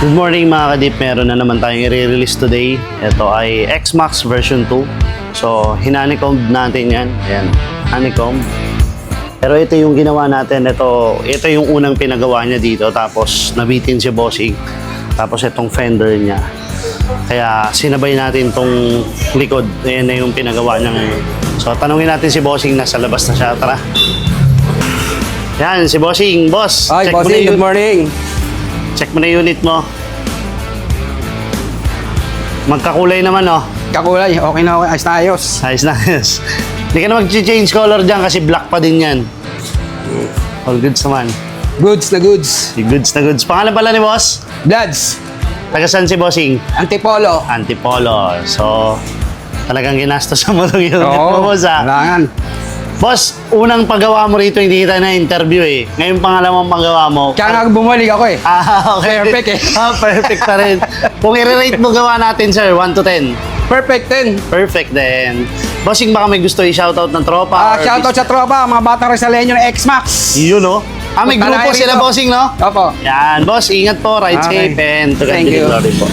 Good morning mga kadip, meron na naman tayong i-release today. Ito ay X-Max version 2. So, hinanikomb natin yan. Ayan, honeycomb. Pero ito yung ginawa natin. Ito yung unang pinagawa niya dito. Tapos, nabitin si Bossing. Tapos, itong fender niya. Kaya, sinabay natin tong likod. Ayan na yung pinagawa niya ngayon. So, tanungin natin si Bossing. Nasa labas na siya. Tara. Yan, si Bossing. Boss, Hi, check mo na Bossing. yung Good morning. check mo na yung unit mo. Magkakulay naman, oh. Kakulay. Okay na, okay. Ayos na ayos. Ayos na, ayos. Hindi ka na mag-change color dyan kasi black pa din yan. All goods naman. Goods na goods. Goods na goods. Pangalan pala ni boss? Bloods. Taga saan si Bossing? Antipolo. Antipolo. So, talagang ginastos mo itong unit mo, boss, ah. Kailangan. Boss, unang paggawa mo rito, hindi kita na-interview eh. Ngayon pangalawang paggawa mo. Kaya nga bumalik ako eh. Okay. Perfect eh. Perfect pa rin. Kung i-rate mo gawa natin, sir, 1 to 10. Perfect 10. Perfect din. Bossing, baka may gusto i-shoutout ng tropa? or Shoutout sa tropa, mga batang Rizaleño ng X-Max. Yun, no? May Punta grupo na sila, rito. Bossing, no? Opo. Yan, boss, ingat po, ride Okay. safe, and to God Thank be the you. glory po.